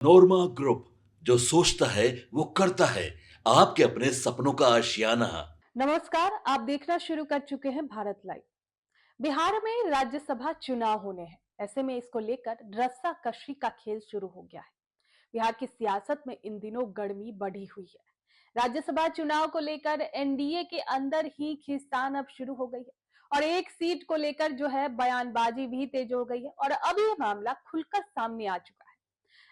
नोरमा group, जो सोचता है वो करता है। आपके अपने सपनों का आशियाना। नमस्कार, आप देखना शुरू कर चुके हैं भारत लाइव। बिहार में राज्यसभा चुनाव होने हैं। ऐसे में इसको लेकर रस्सा कशी का खेल शुरू हो गया है। बिहार की सियासत में इन दिनों गर्मी बढ़ी हुई है। राज्यसभा चुनाव को लेकर एनडीए के अंदर ही खींचतान अब शुरू हो गई है और एक सीट को लेकर जो है बयानबाजी भी तेज हो गई है और अब ये मामला खुलकर सामने आ चुका है।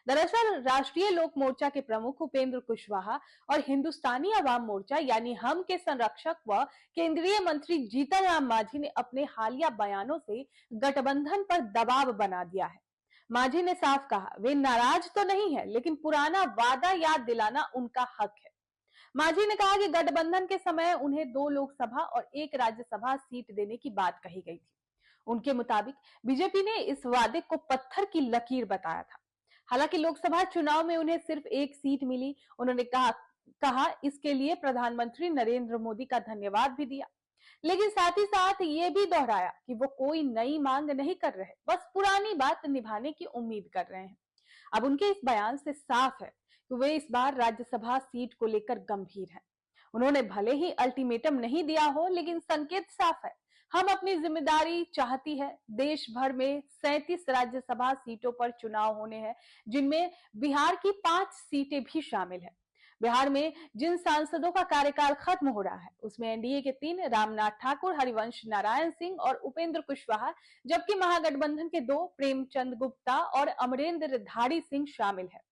दरअसल राष्ट्रीय लोक मोर्चा के प्रमुख उपेंद्र कुशवाहा और हिंदुस्तानी अवाम मोर्चा यानी हम के संरक्षक व केंद्रीय मंत्री जीतन राम मांझी ने अपने हालिया बयानों से गठबंधन पर दबाव बना दिया है। मांझी ने साफ कहा वे नाराज तो नहीं है, लेकिन पुराना वादा याद दिलाना उनका हक है। मांझी ने कहा कि गठबंधन के समय उन्हें 2 लोकसभा और 1 राज्यसभा सीट देने की बात कही गई थी। उनके मुताबिक बीजेपी ने इस वादे को पत्थर की लकीर बताया था। हालांकि लोकसभा चुनाव में उन्हें सिर्फ 1 सीट मिली। उन्होंने कहा इसके लिए प्रधानमंत्री नरेंद्र मोदी का धन्यवाद भी दिया, लेकिन साथ ही साथ ये भी दोहराया कि वो कोई नई मांग नहीं कर रहे, बस पुरानी बात निभाने की उम्मीद कर रहे हैं। अब उनके इस बयान से साफ है कि वे इस बार राज्यसभा सीट को लेकर गंभीर हैं। उन्होंने भले ही अल्टीमेटम नहीं दिया हो, लेकिन संकेत साफ है। हम अपनी जिम्मेदारी चाहती है। देश भर में 37 राज्यसभा सीटों पर चुनाव होने हैं, जिनमें बिहार की 5 सीटें भी शामिल है। बिहार में जिन सांसदों का कार्यकाल खत्म हो रहा है, उसमें एनडीए के 3 रामनाथ ठाकुर, हरिवंश नारायण सिंह और उपेंद्र कुशवाहा, जबकि महागठबंधन के 2 प्रेमचंद गुप्ता और अमरेंद्र धारी सिंह शामिल है।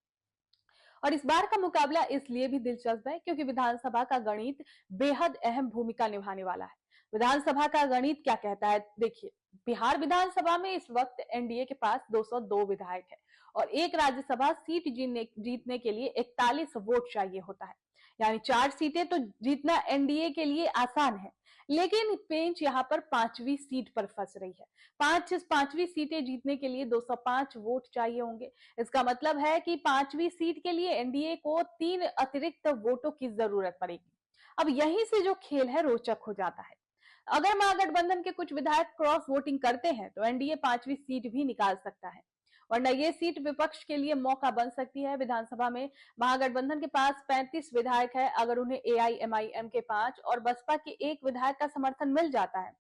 और इस बार का मुकाबला इसलिए भी दिलचस्प है क्योंकि विधानसभा का गणित बेहद अहम भूमिका निभाने वाला है। विधानसभा का गणित क्या कहता है, देखिए। बिहार विधानसभा में इस वक्त एनडीए के पास 202 विधायक है और 1 राज्यसभा सीट जीतने के लिए 41 वोट चाहिए होता है। यानी 4 सीटें तो जीतना एनडीए के लिए आसान है, लेकिन पेंच यहाँ पर 5वीं सीट पर फंस रही है। 5वीं सीटें जीतने के लिए 205 वोट चाहिए होंगे। इसका मतलब है कि 5वीं सीट के लिए एनडीए को 3 अतिरिक्त वोटों की जरूरत पड़ेगी। अब यहीं से जो खेल है रोचक हो जाता है। अगर महागठबंधन के कुछ विधायक क्रॉस वोटिंग करते हैं तो एनडीए 5वीं सीट भी निकाल सकता है, वरना ये सीट विपक्ष के लिए मौका बन सकती है। विधानसभा में महागठबंधन के पास 35 विधायक है। अगर उन्हें एआईएमआईएम के 5 और बसपा के 1 विधायक का समर्थन मिल जाता है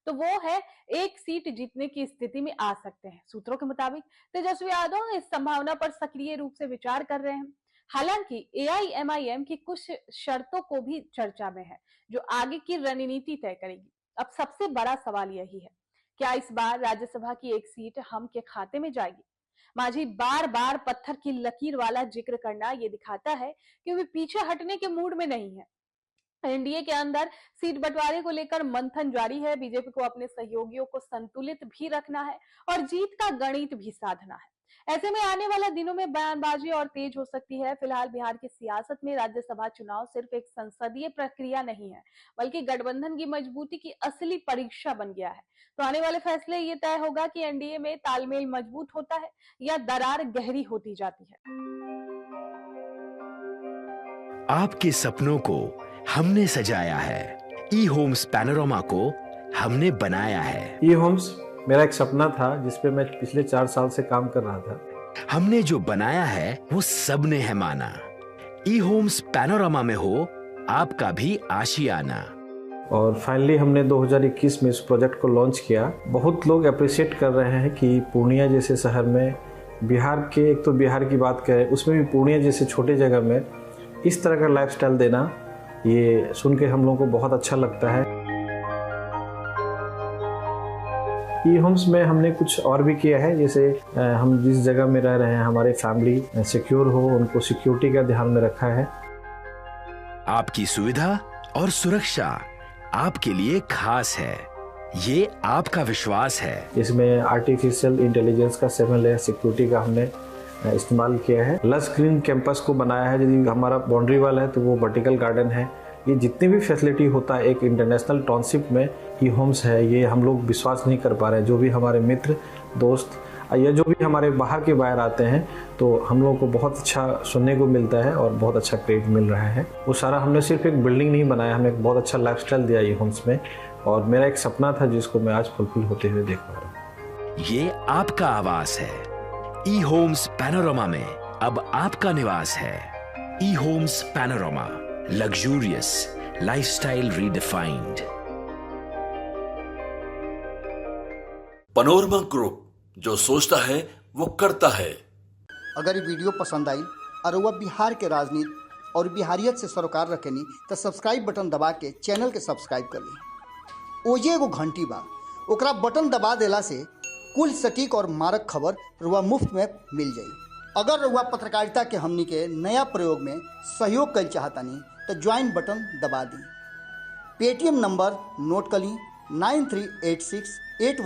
तो वो है 1 सीट जीतने की स्थिति में आ सकते हैं। सूत्रों के मुताबिक तेजस्वी यादव इस संभावना पर सक्रिय रूप से विचार कर रहे हैं। हालांकि एआईएमआईएम की कुछ शर्तों को भी चर्चा में है, जो आगे की रणनीति तय करेगी। अब सबसे बड़ा सवाल यही है, क्या इस बार राज्यसभा की 1 सीट हम के खाते में जाएगी? मांझी बार बार पत्थर की लकीर वाला जिक्र करना ये दिखाता है कि वे पीछे हटने के मूड में नहीं है। एनडीए के अंदर सीट बंटवारे को लेकर मंथन जारी है। बीजेपी को अपने सहयोगियों को संतुलित भी रखना है और जीत का गणित भी साधना है। ऐसे में आने वाले दिनों में बयानबाजी और तेज हो सकती है। फिलहाल बिहार की सियासत में राज्यसभा चुनाव सिर्फ एक संसदीय प्रक्रिया नहीं है, बल्कि गठबंधन की मजबूती की असली परीक्षा बन गया है। तो आने वाले फैसले ये तय होगा कि एनडीए में तालमेल मजबूत होता है या दरार गहरी होती जाती है। आपके सपनों को हमने सजाया है। ई होम्स पैनोरमा को हमने बनाया है। ई होम्स मेरा एक सपना था जिस पे मैं पिछले 4 साल से काम कर रहा था। हमने जो बनाया है वो सबने है माना। ई होम्स पैनोरमा में हो आपका भी आशियाना। और फाइनली हमने 2021 में इस प्रोजेक्ट को लॉन्च किया। बहुत लोग अप्रिशिएट कर रहे हैं कि पूर्णिया जैसे शहर में, बिहार के, एक तो बिहार की बात करें उसमें भी पूर्णिया जैसे छोटे जगह में इस तरह का लाइफस्टाइल देना, ये सुन के हम लोगों को बहुत अच्छा लगता है। ई होम्स में हमने कुछ और भी किया है, जैसे हम जिस जगह में रह रहे हैं हमारे फैमिली सिक्योर हो, उनको सिक्योरिटी का ध्यान में रखा है। आपकी सुविधा और सुरक्षा आपके लिए खास है, ये आपका विश्वास है। इसमें आर्टिफिशियल इंटेलिजेंस का 7 लेयर सिक्योरिटी का हमने इस्तेमाल किया है। लस ग्रीन कैंपस को बनाया है। यदि हमारा बाउंड्री वाल है तो वो वर्टिकल गार्डन है। ये जितनी भी फैसिलिटी होता है एक इंटरनेशनल टाउनशिप में, ई होम्स है, ये हम लोग विश्वास नहीं कर पा रहे हैं। जो भी हमारे मित्र दोस्त या जो भी हमारे बाहर के बाहर आते हैं तो हम लोगों को बहुत अच्छा सुनने को मिलता है और बहुत अच्छा क्रेडिट मिल रहा है। वो सारा हमने सिर्फ एक बिल्डिंग नहीं बनाया, हमें एक बहुत अच्छा लाइफस्टाइल दिया ई होम्स में, और मेरा एक सपना था जिसको मैं आज फुलफिल होते हुए देख पा रहा हूँ। ये आपका आवास है। ई होम्स पैनोरमा में अब आपका निवास है। E homes panorama, luxurious lifestyle redefined. Panorama group, जो सोचता है वो करता है। अगर ये वीडियो पसंद आई और वह बिहार के राजनीति और बिहारियत से सरोकार रखेनी तो सब्सक्राइब बटन दबा के चैनल के सब्सक्राइब कर ली। ओजे एगो घंटी बा, ओकरा बटन दबा देला से कुल सटीक और मारक खबर रुआ मुफ्त में मिल जाई। अगर रुआ पत्रकारिता के हमनी के नया प्रयोग में सहयोग कर चाहतानी तो ज्वाइन बटन दबा दी। पेटीएम नंबर नोट कर ली 938681